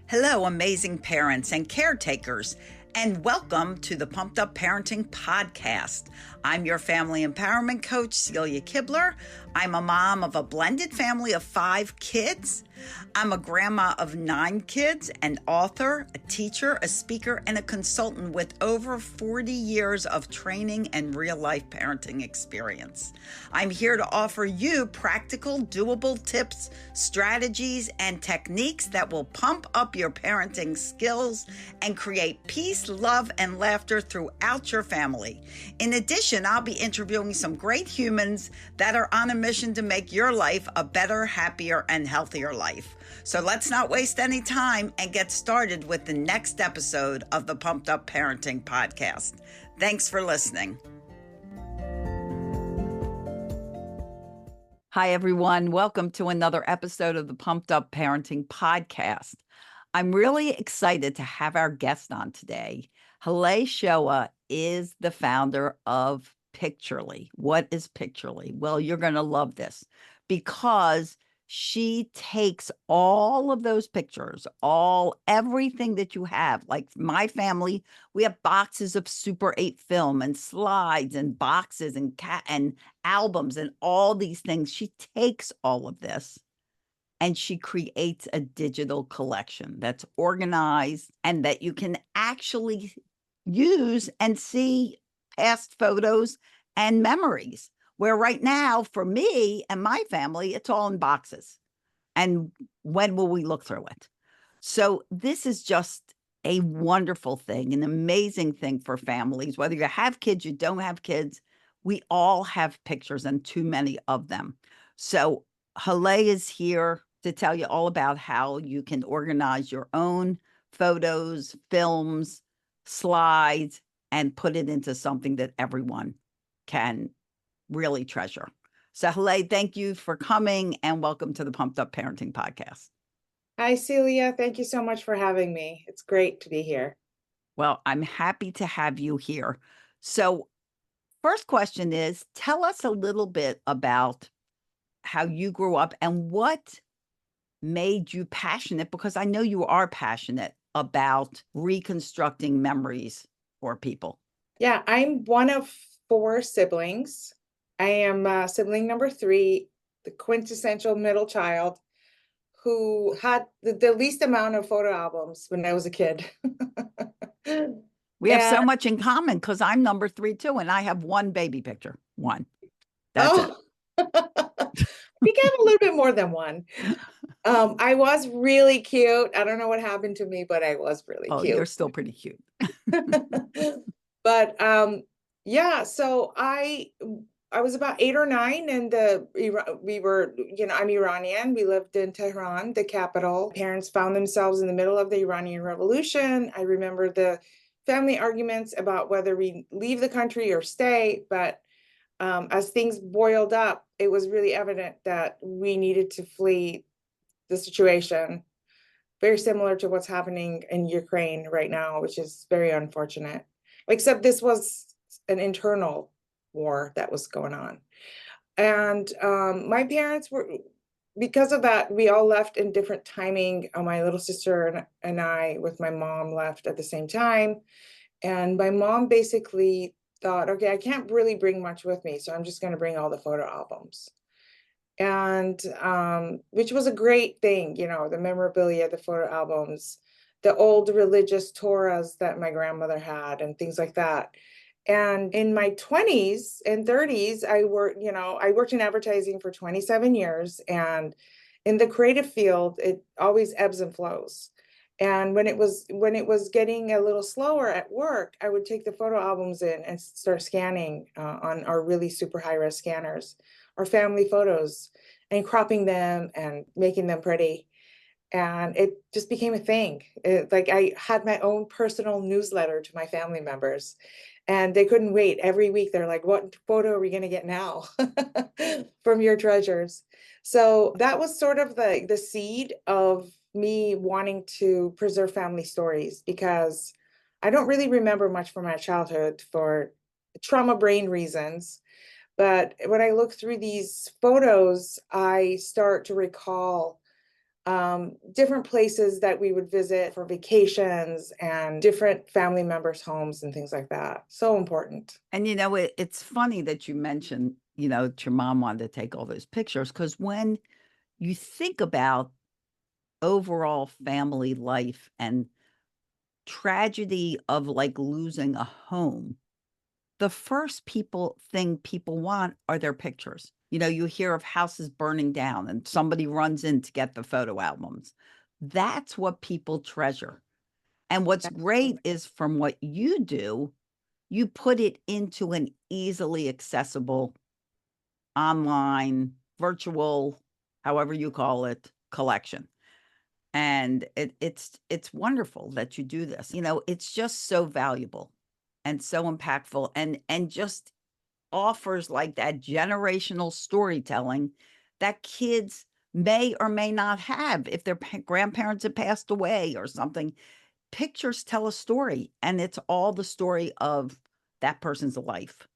Hello, amazing parents and caretakers, and welcome to the Pumped Up Parenting Podcast. I'm your family empowerment coach, Celia Kibler. I'm a mom of a blended family of 5 kids. I'm a grandma of 9 kids, an author, a teacher, a speaker, and a consultant with over 40 years of training and real-life parenting experience. I'm here to offer you practical, doable tips, strategies, and techniques that will pump up your parenting skills and create peace, love, and laughter throughout your family. In addition, I'll be interviewing some great humans that are on a mission to make your life a better, happier, and healthier life. So let's not waste any time and get started with the next episode of the Pumped Up Parenting Podcast. Thanks for listening. Hi, everyone. Welcome to another episode of the Pumped Up Parenting Podcast. I'm really excited to have our guest on today. Haleh Shoa is the founder of Picturli. What is Picturli? Well, you're going to love this because she takes all of those pictures, everything that you have. Like my family, we have boxes of Super 8 film and slides and boxes and albums and all these things. She takes all of this and she creates a digital collection that's organized and that you can actually use and see past photos and memories. Where right now, for me and my family, it's all in boxes. And when will we look through it? So this is just a wonderful thing, an amazing thing for families. Whether you have kids, you don't have kids, we all have pictures and too many of them. So Haleh is here to tell you all about how you can organize your own photos, films, slides, and put it into something that everyone can really treasure. So Haleh, thank you for coming and welcome to the Pumped Up Parenting Podcast. Hi, Celia. Thank you so much for having me. It's great to be here. Well, I'm happy to have you here. So first question is, tell us a little bit about how you grew up and what made you passionate, because I know you are passionate about reconstructing memories for people. Yeah, I'm one of 4 siblings. I am sibling number 3, the quintessential middle child who had the least amount of photo albums when I was a kid. We have so much in common because I'm number 3 too, and I have 1 baby picture. 1. That's it. We can have a little bit more than 1. I was really cute. I don't know what happened to me, but I was really cute. You're still pretty cute. But yeah, so I was about 8 or 9, and we were, I'm Iranian. We lived in Tehran, the capital. Parents found themselves in the middle of the Iranian Revolution. I remember the family arguments about whether we leave the country or stay, but as things boiled up, it was really evident that we needed to flee the situation. Very similar to what's happening in Ukraine right now, which is very unfortunate. Except this was an internal war that was going on. And my parents were, because of that, we all left in different timing. My little sister and I, with my mom, left at the same time. And my mom basically thought, okay, I can't really bring much with me, so I'm just going to bring all the photo albums. And which was a great thing, the memorabilia, the photo albums, the old religious Torahs that my grandmother had and things like that. And in my 20s and 30s, I worked in advertising for 27 years. And in the creative field, it always ebbs and flows. And when it was getting a little slower at work, I would take the photo albums in and start scanning on our really super high-res scanners, our family photos, and cropping them and making them pretty. And it just became a thing. Like I had my own personal newsletter to my family members, and they couldn't wait. Every week they're like, what photo are we going to get now from your treasures? So that was sort of the seed of me wanting to preserve family stories, because I don't really remember much from my childhood for trauma brain reasons. But when I look through these photos, I start to recall different places that we would visit for vacations and different family members' homes and things like that. So important. And it's funny that you mentioned, that your mom wanted to take all those pictures, because when you think about overall family life and tragedy of like losing a home, the first thing people want are their pictures. You hear of houses burning down and somebody runs in to get the photo albums. That's what people treasure. And what's great is, from what you do, you put it into an easily accessible online, virtual, however you call it, collection. And it's wonderful that you do this. It's just so valuable and so impactful, and just offers like that generational storytelling that kids may or may not have if their grandparents have passed away or something. Pictures tell a story, and it's all the story of that person's life.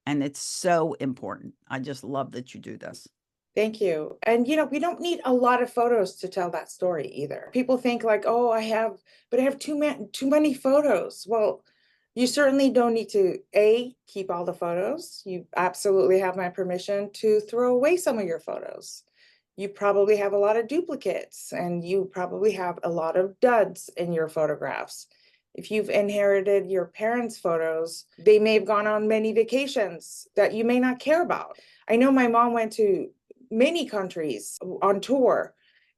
And it's so important. I just love that you do this. Thank you. And we don't need a lot of photos to tell that story either. People think like, oh, but I have too many photos. Well, you certainly don't need to keep all the photos. You absolutely have my permission to throw away some of your photos. You probably have a lot of duplicates, and you probably have a lot of duds in your photographs. If you've inherited your parents' photos, they may have gone on many vacations that you may not care about. I know my mom went to many countries on tour,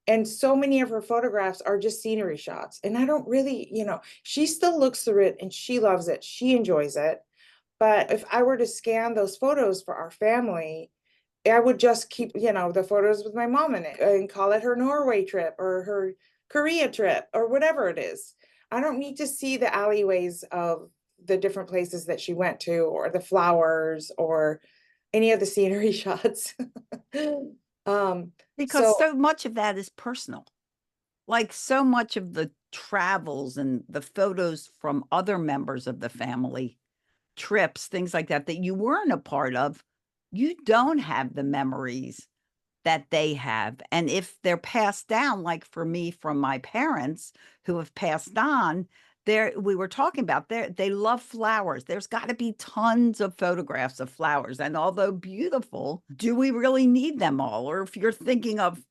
and so many of her photographs are just scenery shots. And I don't really, she still looks through it and she loves it. She enjoys it. But if I were to scan those photos for our family, I would just keep, the photos with my mom in it and call it her Norway trip or her Korea trip or whatever it is. I don't need to see the alleyways of the different places that she went to, or the flowers, or any of the scenery shots. Because So so much of that is personal. Like, so much of the travels and the photos from other members of the family, trips, things like that, that you weren't a part of, you don't have the memories that they have. And if they're passed down, like for me, from my parents who have passed on, we were talking about, they love flowers. There's got to be tons of photographs of flowers. And although beautiful, do we really need them all? Or if you're thinking of,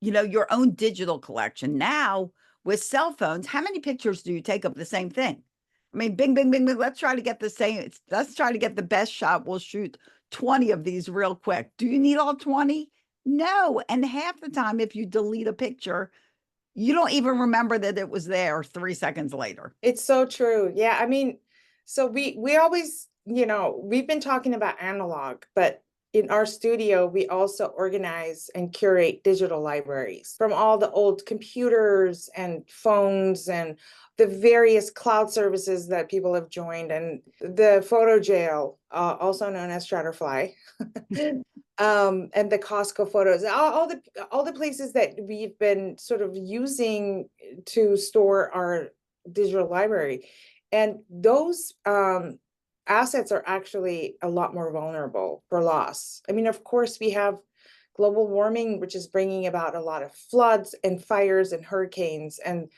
your own digital collection now with cell phones, how many pictures do you take of the same thing? I mean, bing, bing, bing, bing. Let's try to get the best shot. We'll shoot 20 of these real quick. Do you need all 20? No. And half the time, if you delete a picture, you don't even remember that it was there 3 seconds later. it's so true. Yeah. I mean, so we always, we've been talking about analog, but in our studio, we also organize and curate digital libraries from all the old computers and phones and the various cloud services that people have joined, and the photo jail, also known as Shutterfly, and the Costco photos, all the places that we've been sort of using to store our digital library. And those assets are actually a lot more vulnerable for loss. I mean, of course, we have global warming, which is bringing about a lot of floods and fires and hurricanes, and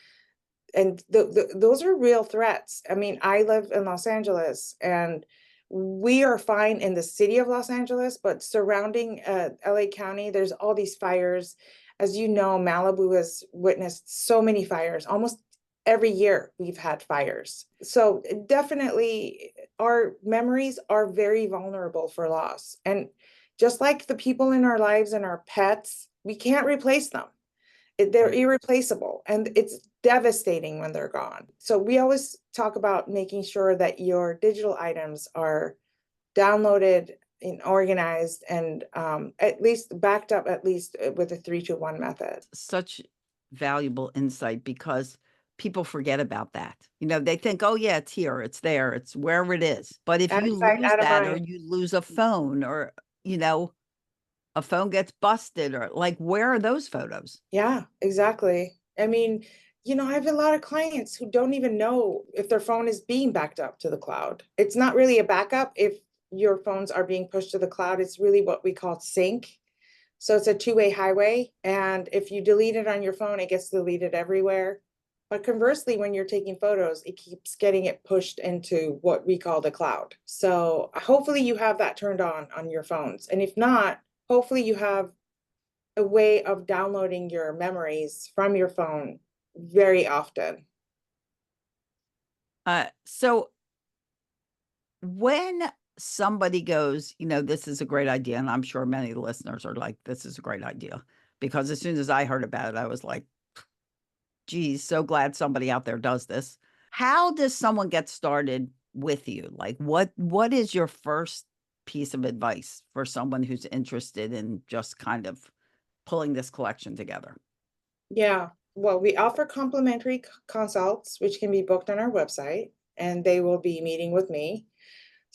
those are real threats. I mean, I live in Los Angeles, and we are fine in the city of Los Angeles, but surrounding LA County, there's all these fires. As you know, Malibu has witnessed so many fires. Almost every year we've had fires. So definitely our memories are very vulnerable for loss. And just like the people in our lives and our pets, we can't replace them. They're irreplaceable, and it's devastating when they're gone. So we always talk about making sure that your digital items are downloaded and organized, and at least backed up, at least with a 3-2-1 method. Such valuable insight, because people forget about that. They think, oh yeah, it's here, it's there, it's wherever it is. But if Out you of sight, lose out of that, or mind. you lose a phone, or, a phone gets busted, or like, where are those photos? Yeah, exactly. I mean, I have a lot of clients who don't even know if their phone is being backed up to the cloud. It's not really a backup if your phones are being pushed to the cloud. It's really what we call sync. So it's a two-way highway. And if you delete it on your phone, it gets deleted everywhere. But conversely, when you're taking photos, it keeps getting it pushed into what we call the cloud. So hopefully you have that turned on your phones. And if not, hopefully you have a way of downloading your memories from your phone very often. So when somebody goes, this is a great idea, and I'm sure many listeners are like, this is a great idea, because as soon as I heard about it, I was like, geez, so glad somebody out there does this. How does someone get started with you? Like, what is your first piece of advice for someone who's interested in just kind of pulling this collection together? Yeah, well, we offer complimentary consults, which can be booked on our website, and they will be meeting with me.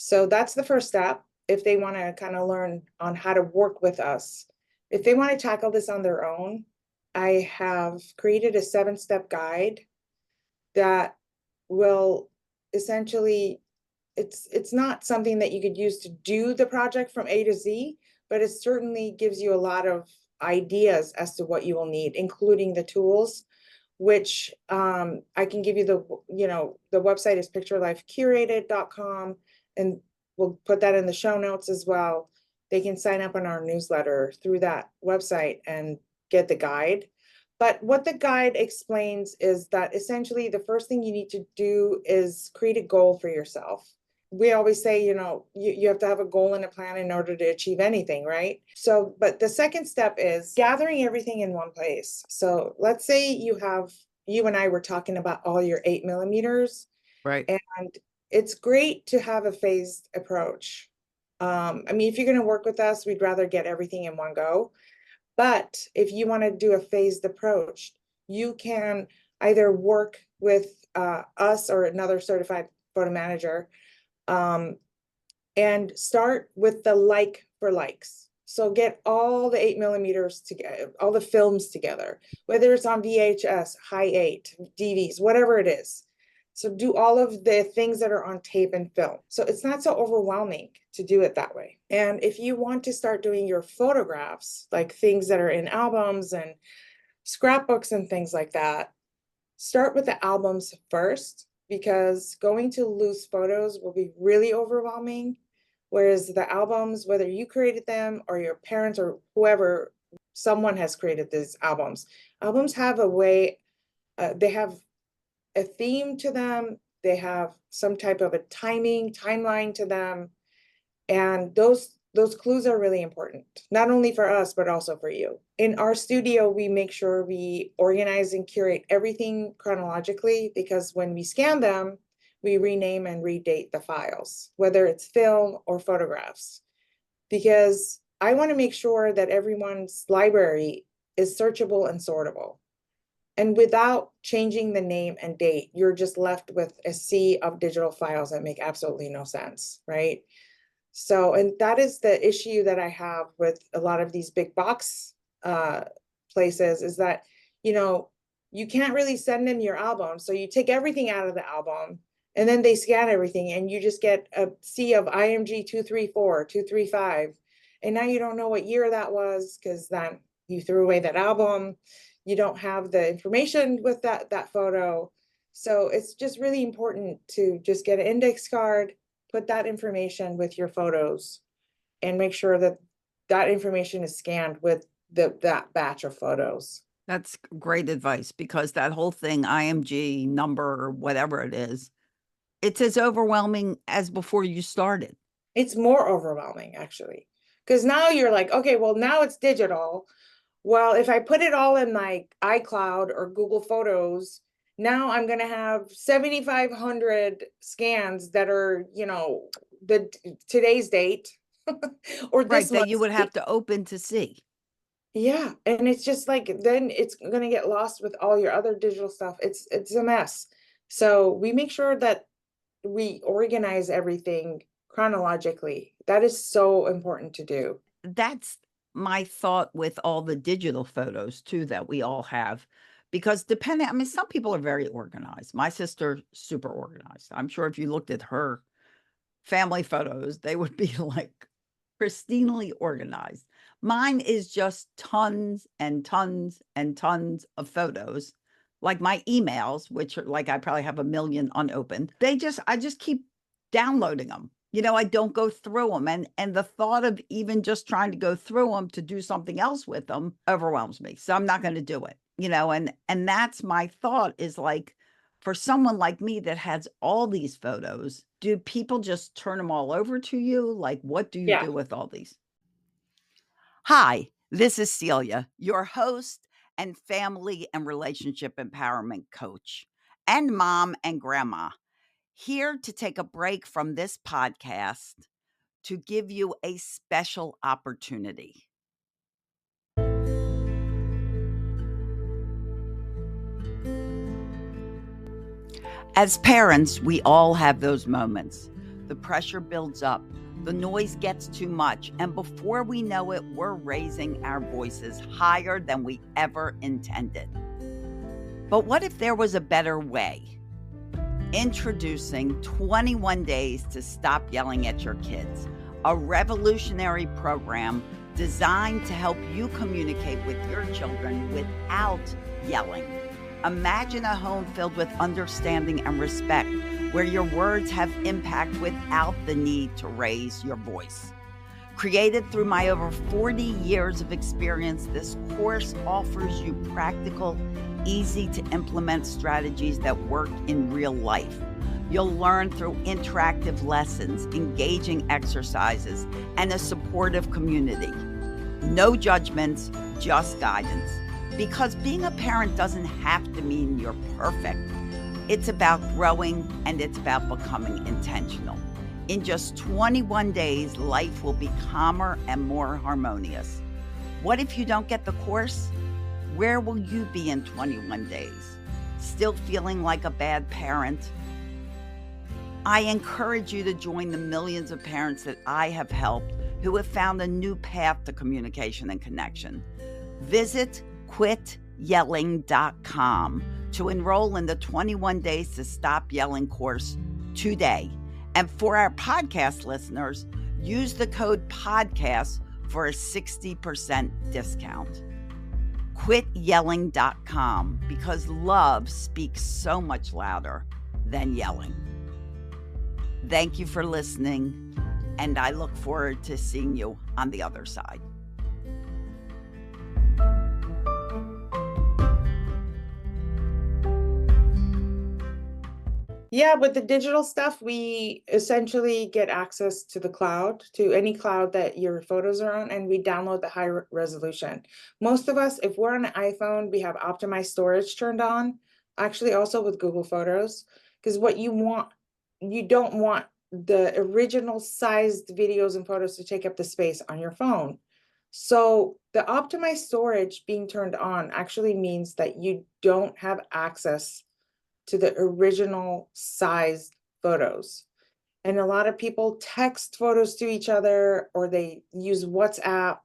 So that's the first step if they want to kind of learn on how to work with us. If they want to tackle this on their own, I have created a 7-step guide that will essentially, it's not something that you could use to do the project from A to Z, but it certainly gives you a lot of ideas as to what you will need, including the tools, which I can give you the website is picturelifecurated.com, and we'll put that in the show notes as well. They can sign up on our newsletter through that website and get the guide. But what the guide explains is that essentially the first thing you need to do is create a goal for yourself. We always say, you have to have a goal and a plan in order to achieve anything, right? So, but the second step is gathering everything in one place. So let's say you and I were talking about all your 8 millimeters, Right. and it's great to have a phased approach. I mean, if you're going to work with us, we'd rather get everything in one go. But if you want to do a phased approach, you can either work with us or another certified photo manager, and start with the like for likes. So get all the 8 millimeters together, all the films together, whether it's on VHS, Hi8, DVs, whatever it is. So do all of the things that are on tape and film. So it's not so overwhelming to do it that way. And if you want to start doing your photographs, like things that are in albums and scrapbooks and things like that, start with the albums first, because going to loose photos will be really overwhelming. Whereas the albums, whether you created them or your parents or whoever, someone has created these albums. Albums have a way, they have a theme to them. They have some type of a timeline to them. And those clues are really important, not only for us, but also for you. In our studio, we make sure we organize and curate everything chronologically, because when we scan them, we rename and redate the files, whether it's film or photographs, because I want to make sure that everyone's library is searchable and sortable. And without changing the name and date, you're just left with a sea of digital files that make absolutely no sense, right? So, and that is the issue that I have with a lot of these big box places, is that, you can't really send them your album. So you take everything out of the album and then they scan everything and you just get a sea of IMG 234, 235. And now you don't know what year that was, because then you threw away that album. You don't have the information with that photo. So it's just really important to just get an index card, put that information with your photos, and make sure that that information is scanned with that batch of photos. That's great advice, because that whole thing, IMG number or whatever it is, it's as overwhelming as before you started. It's more overwhelming, actually, because now you're like, okay, well, now it's digital. Well, if I put it all in my iCloud or Google Photos, now I'm going to have 7,500 scans that are, the today's date or Right, this that you month's would date. have to open to see. Yeah, and it's just like, then it's going to get lost with all your other digital stuff. It's a mess. So we make sure that we organize everything chronologically. That is so important to do. That's my thought with all the digital photos too that we all have, because some people are very organized. My sister, super organized. I'm sure if you looked at her family photos, they would be like pristinely organized. Mine is just tons and tons and tons of photos, like my emails, which are like I probably have a million unopened. I just keep downloading them. I don't go through them, and the thought of even just trying to go through them to do something else with them overwhelms me. So I'm not going to do it. And that's my thought is like for someone like me that has all these photos, do people just turn them all over to you? Like what do you Yeah. do with all these? Hi, this is Celia, your host and family and relationship empowerment coach, and mom and grandma, here to take a break from this podcast to give you a special opportunity. As parents, we all have those moments. The pressure builds up, the noise gets too much, and before we know it, we're raising our voices higher than we ever intended. But what if there was a better way? Introducing 21 Days to Stop Yelling at Your Kids, a revolutionary program designed to help you communicate with your children without yelling. Imagine a home filled with understanding and respect, where your words have impact without the need to raise your voice. Created through my over 40 years of experience, this course offers you practical, easy to implement strategies that work in real life. You'll learn through interactive lessons, engaging exercises, and a supportive community. No judgments, just guidance. Because being a parent doesn't have to mean you're perfect. It's about growing and it's about becoming intentional. In just 21 days, life will be calmer and more harmonious. What if you don't get the course? Where will you be in 21 days? Still feeling like a bad parent? I encourage you to join the millions of parents that I have helped who have found a new path to communication and connection. Visit quityelling.com to enroll in the 21 Days to Stop Yelling course today. And for our podcast listeners, use the code PODCAST for a 60% discount. Quityelling.com, because love speaks so much louder than yelling. Thank you for listening, and I look forward to seeing you on the other side. Yeah, with the digital stuff, we essentially get access to the cloud, to any cloud that your photos are on, and we download the high resolution. Most of us, if we're on an iPhone, we have optimized storage turned on, actually also with Google Photos, because what you don't want the original sized videos and photos to take up the space on your phone. So the optimized storage being turned on actually means that you don't have access to the original size photos. And a lot of people text photos to each other or they use WhatsApp,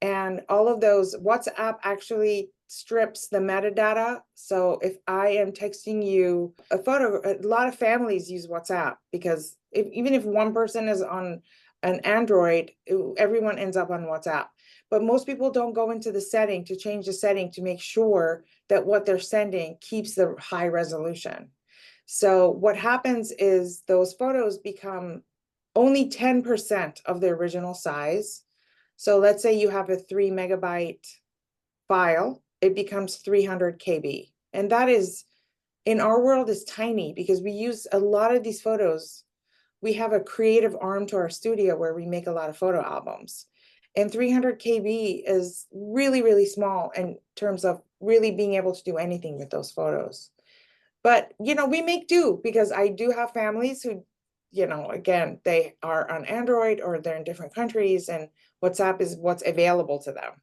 and all of those. WhatsApp actually strips the metadata. So if I am texting you a photo, a lot of families use WhatsApp because even if one person is on an Android, everyone ends up on WhatsApp. But most people don't go into the setting to change the setting to make sure that what they're sending keeps the high resolution. So what happens is those photos become only 10% of the original size. So let's say you have a 3 MB file, it becomes 300 KB. And that is, in our world, is tiny because we use a lot of these photos. We have a creative arm to our studio where we make a lot of photo albums. And 300 KB is really, really small in terms of really being able to do anything with those photos. But, we make do because I do have families who, again, they are on Android or they're in different countries and WhatsApp is what's available to them.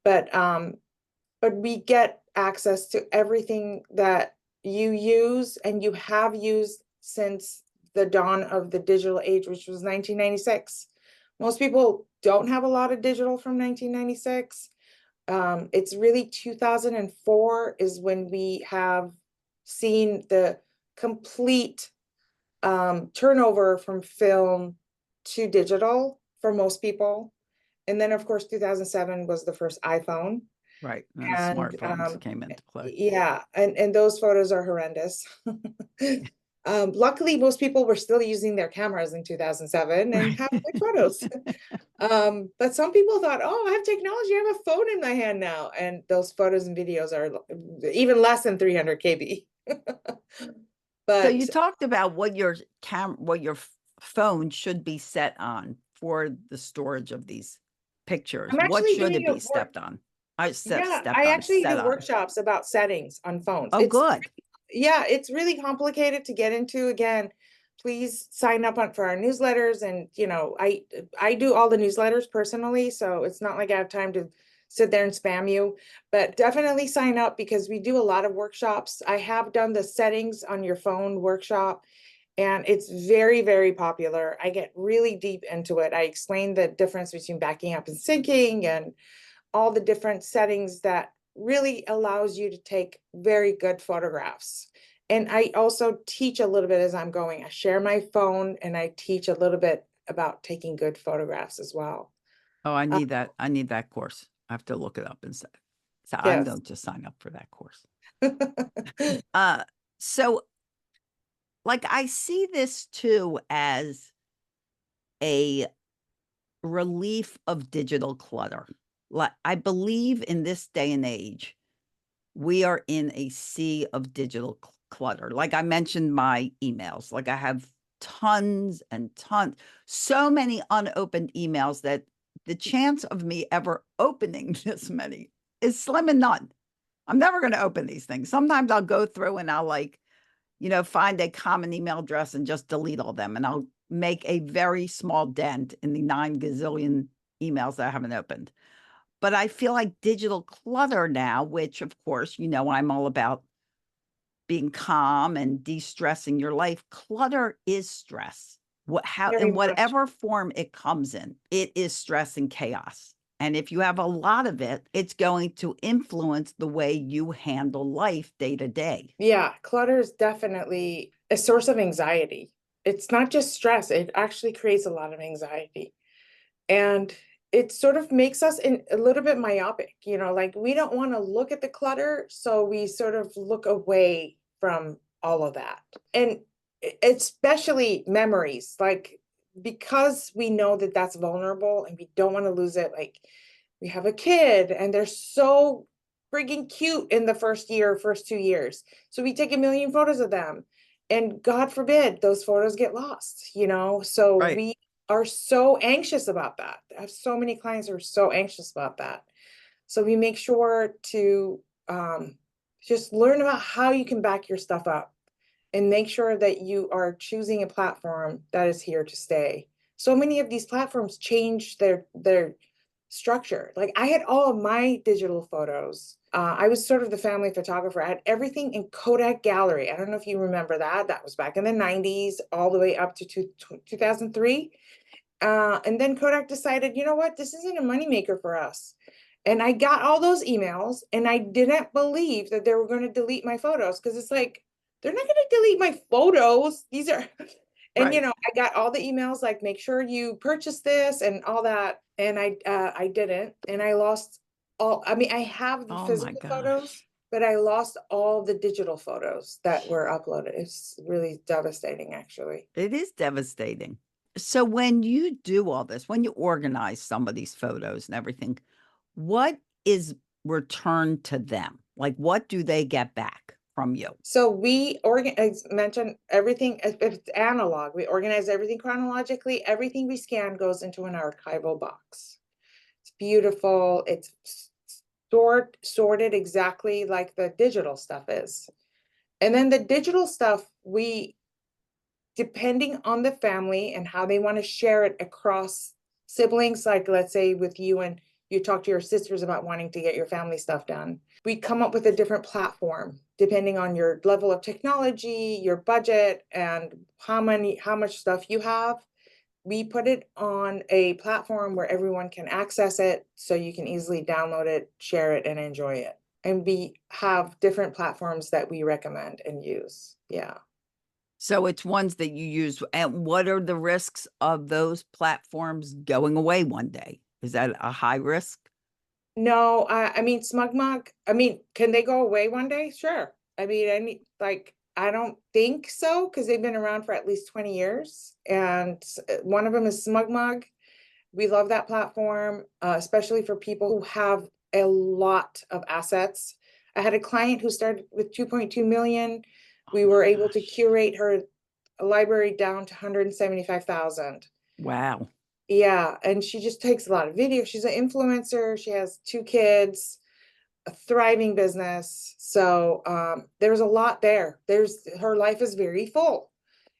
But we get access to everything that you use and you have used since the dawn of the digital age, which was 1996. Most people don't have a lot of digital from 1996. It's really 2004 is when we have seen the complete turnover from film to digital for most people. And then, of course, 2007 was the first iPhone. Right. And the And smartphones came into play. yeah, and those photos are horrendous. Luckily, most people were still using their cameras in 2007 and Right. have good photos. But some people thought, oh, I have technology, I have a phone in my hand now. And those photos and videos are even less than 300 KB. So you But talked about what your phone should be set on for the storage of these pictures. I'm What actually should doing it a be work. stepped on? I said Yeah, stepped I on, actually set do on. workshops about settings on phones. Oh, good. Yeah, it's really complicated to get into. Again, please sign up for our newsletters. And I do all the newsletters personally, so it's not like I have time to sit there and spam you. But definitely sign up because we do a lot of workshops. I have done the settings on your phone workshop, and it's very, very popular. I get really deep into it. I explain the difference between backing up and syncing and all the different settings that really allows you to take very good photographs. And I also teach a little bit as I'm going. I share my phone and I teach a little bit about taking good photographs as well. Oh, I Uh, need that. I need that course. I have to look it up instead. So I'm yes. going to sign up for that course. Uh, so like I see this too as a relief of digital clutter. Like I believe in this day and age, we are in a sea of digital clutter. Like I mentioned my emails, like I have tons and tons, so many unopened emails that the chance of me ever opening this many is slim and none. I'm never going to open these things. Sometimes I'll go through and I'll find a common email address and just delete all them. And I'll make a very small dent in the 9 gazillion emails that I haven't opened. But I feel like digital clutter now, which of course, I'm all about being calm and de-stressing your life. Clutter is stress. Very In much. whatever form it comes in, it is stress and chaos. And if you have a lot of it, it's going to influence the way you handle life day to day. Yeah, clutter is definitely a source of anxiety. It's not just stress, it actually creates a lot of anxiety. And it sort of makes us a little bit myopic, like we don't want to look at the clutter, so we sort of look away from all of that. And especially memories, like because we know that that's vulnerable and we don't want to lose it. Like we have a kid and they're so friggin' cute in the first year, first 2 years. So we take a million photos of them. And God forbid those photos get lost, So Right. we are so anxious about that. I have so many clients who are so anxious about that. So we make sure to just learn about how you can back your stuff up and make sure that you are choosing a platform that is here to stay. So many of these platforms change their structure. Like I had all of my digital photos. I was sort of the family photographer. I had everything in Kodak Gallery. I don't know if you remember that. That was back in the 90s, all the way up to 2003. And then Kodak decided, you know what, this isn't a moneymaker for us. And I got all those emails and I didn't believe that they were going to delete my photos because it's like, they're not going to delete my photos. These are, and Right. I got all the emails like, make sure you purchase this and all that. And I didn't. And I lost all, I mean, I have the Oh my physical photos, gosh. but I lost all the digital photos that were uploaded. It's really devastating, actually. It is devastating. So when you do all this, when you organize some of these photos and everything, what is returned to them? Like, what do they get back from you? So we as mentioned, everything, if it's analog, we organize everything chronologically. Everything we scan goes into an archival box. It's beautiful. It's sorted exactly like the digital stuff is. And then the digital stuff, depending on the family and how they want to share it across siblings, like let's say with you and you talk to your sisters about wanting to get your family stuff done. We come up with a different platform depending on your level of technology, your budget, and how much stuff you have. We put it on a platform where everyone can access it so you can easily download it, share it, and enjoy it. And we have different platforms that we recommend and use. Yeah. So it's ones that you use. And what are the risks of those platforms going away one day? Is that a high risk? No, I mean, Smug Mug, I mean, can they go away one day? Sure. I mean, I don't think so, because they've been around for at least 20 years. And one of them is Smug Mug. We love that platform, especially for people who have a lot of assets. I had a client who started with 2.2 million. Oh We my were able to gosh. curate her library down to 175,000. Wow. Yeah, and she just takes a lot of video. She's an influencer. She has 2 kids, a thriving business. So there's a lot there. Her life is very full.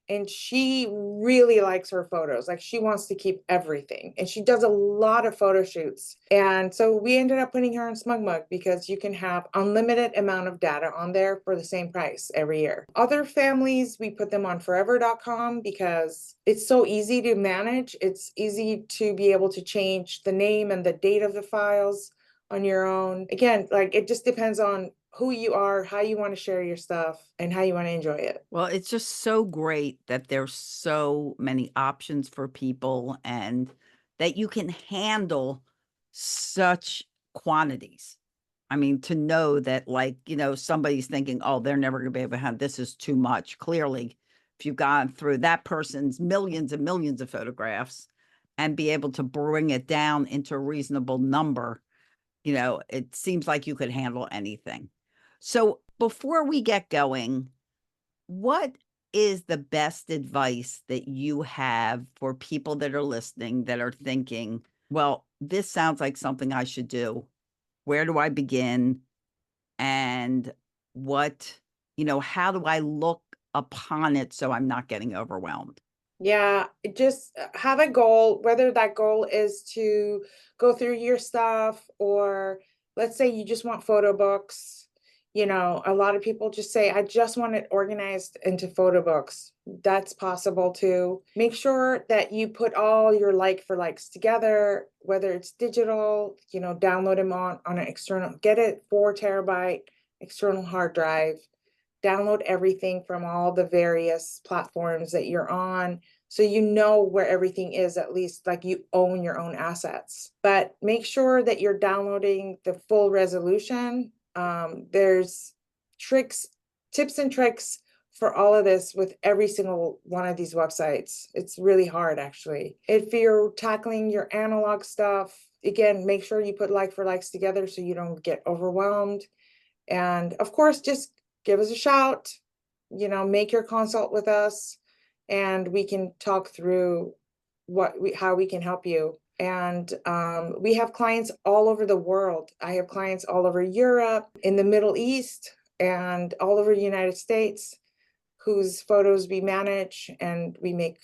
And she really likes her photos. Like, she wants to keep everything. And she does a lot of photo shoots. And so we ended up putting her in SmugMug because you can have unlimited amount of data on there for the same price every year. Other families, we put them on forever.com because it's so easy to manage. It's easy to be able to change the name and the date of the files on your own. Again, like, it just depends on who you are, how you want to share your stuff, and how you want to enjoy it. Well, it's just so great that there's so many options for people and that you can handle such quantities. I mean, to know that, like, somebody's thinking, oh, they're never going to be able to have this, is too much. Clearly, if you've gone through that person's millions and millions of photographs and be able to bring it down into a reasonable number, it seems like you could handle anything. So before we get going, what is the best advice that you have for people that are listening that are thinking, well, this sounds like something I should do? Where do I begin? And how do I look upon it so I'm not getting overwhelmed? Yeah, just have a goal, whether that goal is to go through your stuff, or let's say you just want photo books. A lot of people just say, I just want it organized into photo books. That's possible too. Make sure that you put all your like for likes together, whether it's digital, download them on an external, get it 4 terabyte external hard drive, download everything from all the various platforms that you're on, so you know where everything is, at least like you own your own assets. But make sure that you're downloading the full resolution. There's tips and tricks for all of this with every single one of these websites. It's really hard, actually. If you're tackling your analog stuff, again, make sure you put like for likes together so you don't get overwhelmed. And of course, just give us a shout, make your consult with us, and we can talk through how we can help you. And we have clients all over the world. I have clients all over Europe, in the Middle East, and all over the United States, whose photos we manage, and we make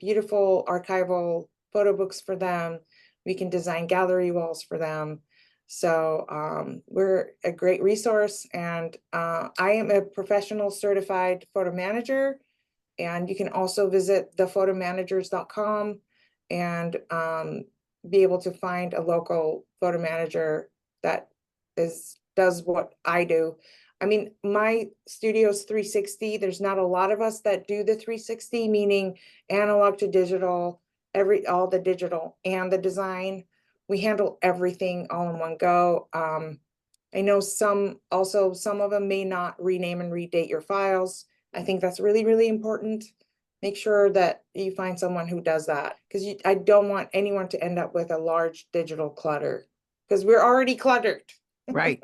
beautiful archival photo books for them. We can design gallery walls for them. So we're a great resource, and I am a professional certified photo manager, and you can also visit thephotomanagers.com and be able to find a local photo manager that does what I do. I mean, my studio's 360. There's not a lot of us that do the 360, meaning analog to digital, all the digital and the design. We handle everything all in one go. I know some of them may not rename and redate your files. I think that's really, really important. Make sure that you find someone who does that, because I don't want anyone to end up with a large digital clutter, because we're already cluttered. Right.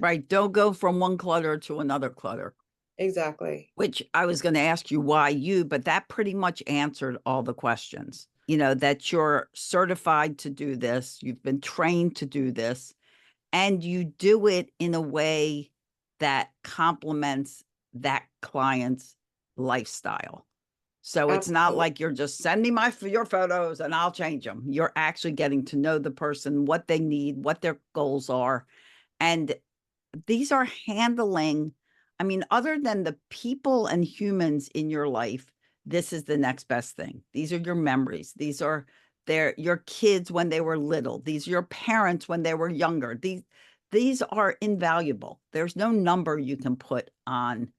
Right. Don't go from one clutter to another clutter. Exactly. Which I was going to ask you why you, but that pretty much answered all the questions. That you're certified to do this, you've been trained to do this, and you do it in a way that complements that client's lifestyle. So it's not Absolutely. like you're just send me your photos and I'll change them. You're actually getting to know the person, what they need, what their goals are. And these are handling, I mean, other than the people and humans in your life, this is the next best thing. These are your memories. These are your kids when they were little. These are your parents when they were younger. These are invaluable. There's no number you can put on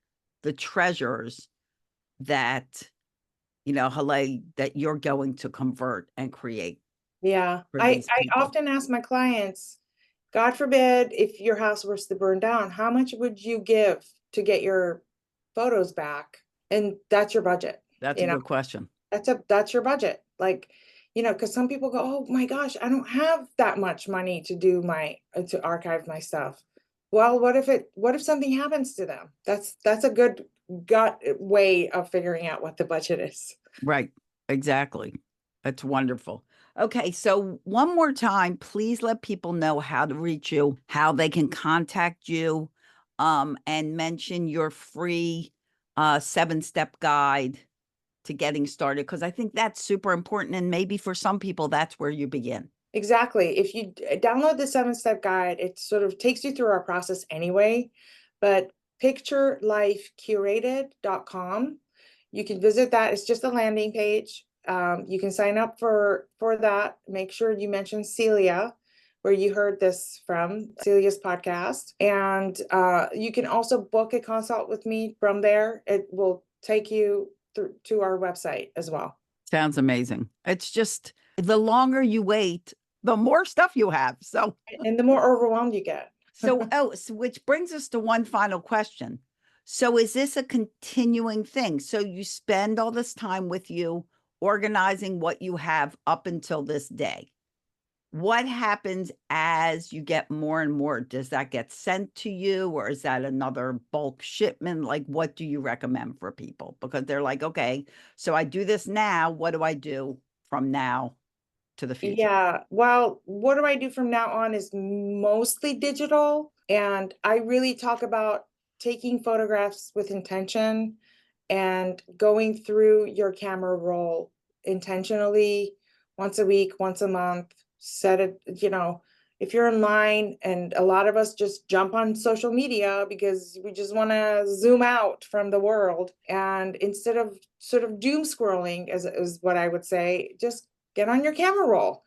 the treasures that, Haleh, that you're going to convert and create. Yeah. for I these I people. often ask my clients, God forbid, if your house was to burn down, how much would you give to get your photos back? And that's your budget. That's a You know, good question. that's your budget. Like, because some people go, oh my gosh, I don't have that much money to do to archive my stuff. Well, what if something happens to them? That's a good gut way of figuring out what the budget is. Right. Exactly. That's wonderful. Okay, so one more time, please let people know how to reach you, how they can contact you, and mention your free 7-step guide to getting started, because I think that's super important. And maybe for some people, that's where you begin. Exactly. If you download the 7-step guide, it sort of takes you through our process anyway. But picturelifecurated.com, you can visit that. It's just a landing page. You can sign up for that. Make sure you mention Celia, where you heard this from, Celia's podcast. And you can also book a consult with me from there. It will take you through to our website as well. Sounds amazing. It's just the longer you wait, the more stuff you have. So, And the more overwhelmed you get. so which brings us to one final question. So, is this a continuing thing? So, you spend all this time with you organizing what you have up until this day. What happens as you get more and more? Does that get sent to you, or is that another bulk shipment? Like, what do you recommend for people? Because they're like, okay, so I do this now. What do I do from now to the future? Yeah, well, what do I do from now on is mostly digital. And I really talk about taking photographs with intention and going through your camera roll intentionally once a week, once a month. Set it, if you're online, and a lot of us just jump on social media because we just want to zoom out from the world. And instead of sort of doom scrolling, is what I would say, just get on your camera roll.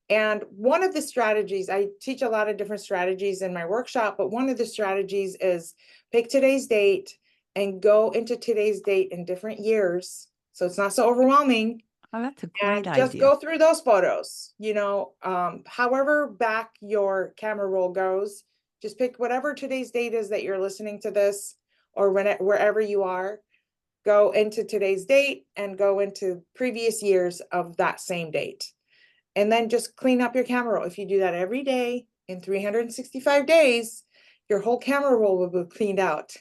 And one of the strategies, I teach a lot of different strategies in my workshop, but one of the strategies is pick today's date and go into today's date in different years. So it's not so overwhelming. Oh, that's a And great just idea. go through those photos, however back your camera roll goes, just pick whatever today's date is that you're listening to this, or wherever you are, go into today's date and go into previous years of that same date. And then just clean up your camera roll. If you do that every day in 365 days, your whole camera roll will be cleaned out.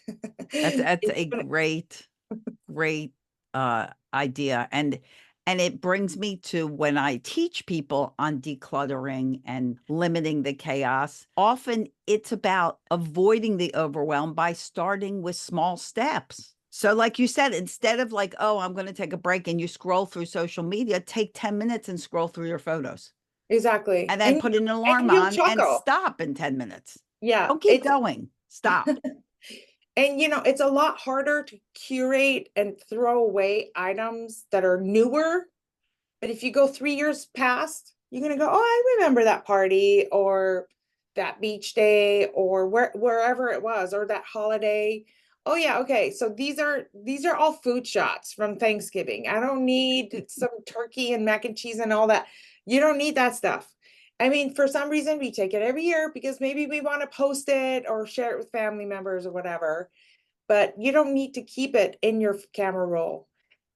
That's a great idea. And it brings me to when I teach people on decluttering and limiting the chaos. Often it's about avoiding the overwhelm by starting with small steps. So, like you said, instead of like, oh, I'm going to take a break and you scroll through social media, take 10 minutes and scroll through your photos Exactly. and then put an alarm And you'll on and chuckle. stop in 10 minutes. Yeah, Don't keep going. Stop. and it's a lot harder to curate and throw away items that are newer. But if you go 3 years past, you're gonna go, oh, I remember that party, or that beach day, or wherever it was, or that holiday. Oh yeah, okay. So these are all food shots from Thanksgiving. I don't need some turkey and mac and cheese and all that. You don't need that stuff. I mean, for some reason, we take it every year because maybe we want to post it or share it with family members or whatever. But you don't need to keep it in your camera roll.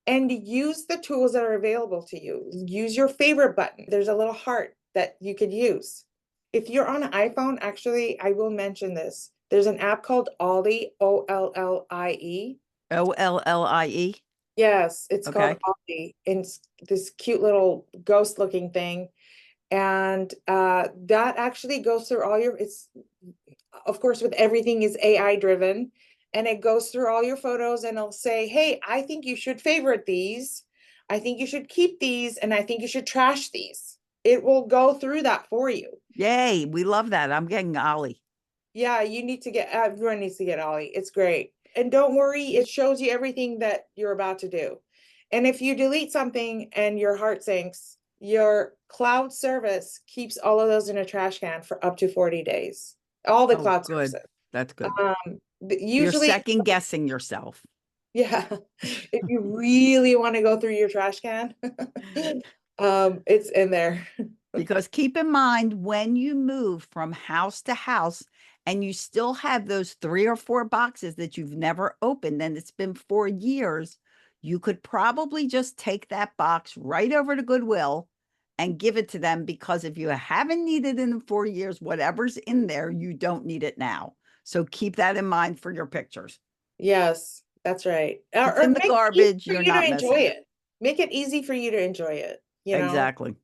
And use the tools that are available to you. Use your favorite button. There's a little heart that you could use. If you're on an iPhone, actually, I will mention this. There's an app called Ollie, Ollie. OLLIE. Yes, it's called Okay. Ollie. And it's this cute little ghost looking thing. And that actually goes through it's, of course, with everything is AI driven. And it goes through all your photos and it'll say, hey, I think you should favorite these. I think you should keep these. And I think you should trash these. It will go through that for you. Yay. We love that. I'm getting Ollie. Yeah, everyone needs to get Ollie. It's great. And don't worry, it shows you everything that you're about to do. And if you delete something and your heart sinks, your cloud service keeps all of those in a trash can for up to 40 days. All the Oh, cloud good. services. That's good. You're Usually, second guessing yourself. yeah, if you really want to go through your trash can, it's in there. Because keep in mind, when you move from house to house and you still have those 3 or 4 boxes that you've never opened and it's been 4 years, you could probably just take that box right over to Goodwill and give it to them, because if you haven't needed it in 4 years, whatever's in there, you don't need it now. So keep that in mind for your pictures. Yes, that's right. If Or, it's or in the make it easy garbage, for you're you to not enjoy missing it. it. Make it easy for you to enjoy it, you know? Exactly.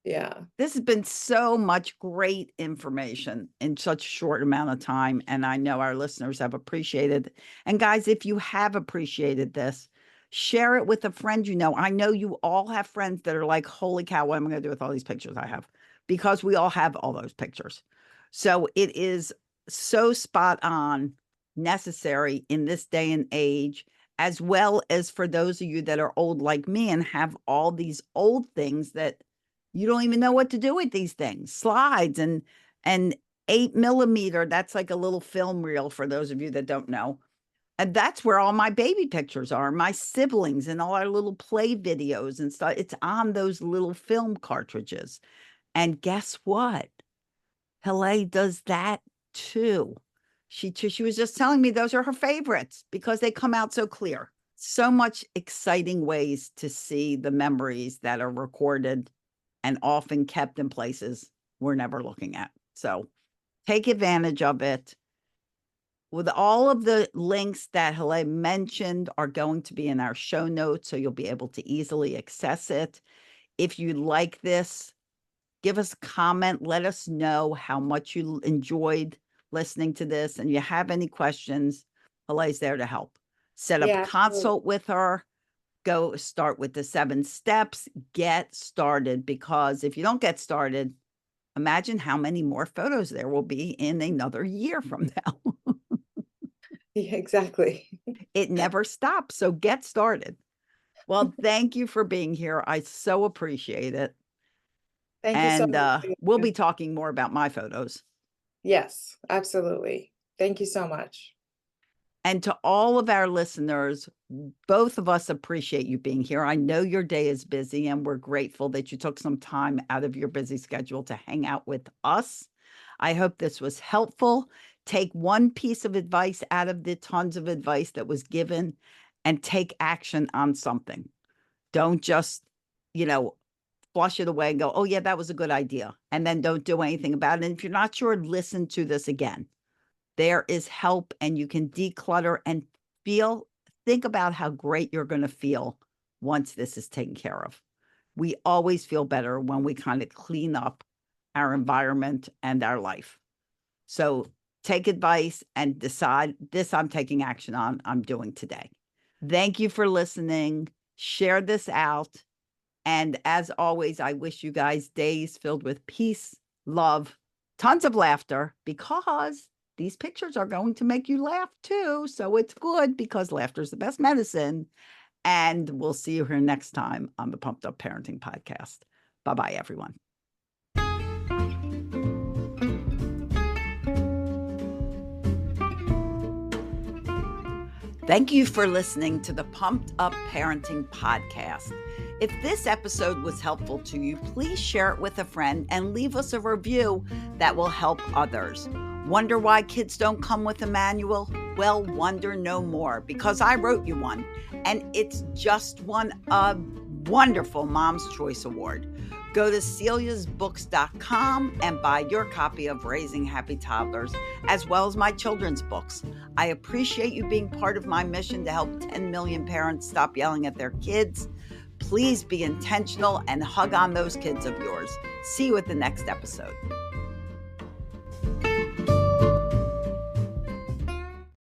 Yeah. This has been so much great information in such a short amount of time, and I know our listeners have appreciated. And guys, if you have appreciated this, share it with a friend you know. I know you all have friends that are like, holy cow, what am I going to do with all these pictures I have? Because we all have all those pictures. So it is so spot on, necessary in this day and age, as well as for those of you that are old like me and have all these old things that you don't even know what to do with these things. Slides and 8mm, that's like a little film reel for those of you that don't know. And that's where all my baby pictures are, my siblings and all our little play videos and stuff. It's on those little film cartridges. And guess what? Haleh does that too. She was just telling me those are her favorites because they come out so clear. So much exciting ways to see the memories that are recorded and often kept in places we're never looking at. So take advantage of it. With all of the links that Haleh mentioned are going to be in our show notes, so you'll be able to easily access it. If you like this, give us a comment. Let us know how much you enjoyed listening to this, and you have any questions, Haleh's there to help. Set up a Yeah, absolutely. consult with her. Go start with the 7 steps. Get started, because if you don't get started, imagine how many more photos there will be in another year from now. Yeah, exactly. It never stops. So get started. Well, thank you for being here. I so appreciate it. Thank you so And much. we'll Celia. be talking more about my photos. Yes, absolutely. Thank you so much. And to all of our listeners, both of us appreciate you being here. I know your day is busy, and we're grateful that you took some time out of your busy schedule to hang out with us. I hope this was helpful. Take one piece of advice out of the tons of advice that was given and take action on something. Don't just, you know, flush it away and go, oh, yeah, that was a good idea. And then don't do anything about it. And if you're not sure, listen to this again. There is help, and you can declutter and think about how great you're going to feel once this is taken care of. We always feel better when we kind of clean up our environment and our life. So take advice and decide, this I'm taking action on, I'm doing today. Thank you for listening. Share this out. And as always, I wish you guys days filled with peace, love, tons of laughter, because these pictures are going to make you laugh too. So it's good, because laughter is the best medicine. And we'll see you here next time on the Pumped Up Parenting Podcast. Bye-bye, everyone. Thank you for listening to the Pumped Up Parenting Podcast. If this episode was helpful to you, please share it with a friend and leave us a review that will help others. Wonder why kids don't come with a manual? Well, wonder no more, because I wrote you one, and it's just won a wonderful Mom's Choice Award. Go to celiasbooks.com and buy your copy of Raising Happy Toddlers, as well as my children's books. I appreciate you being part of my mission to help 10 million parents stop yelling at their kids. Please be intentional and hug on those kids of yours. See you at the next episode.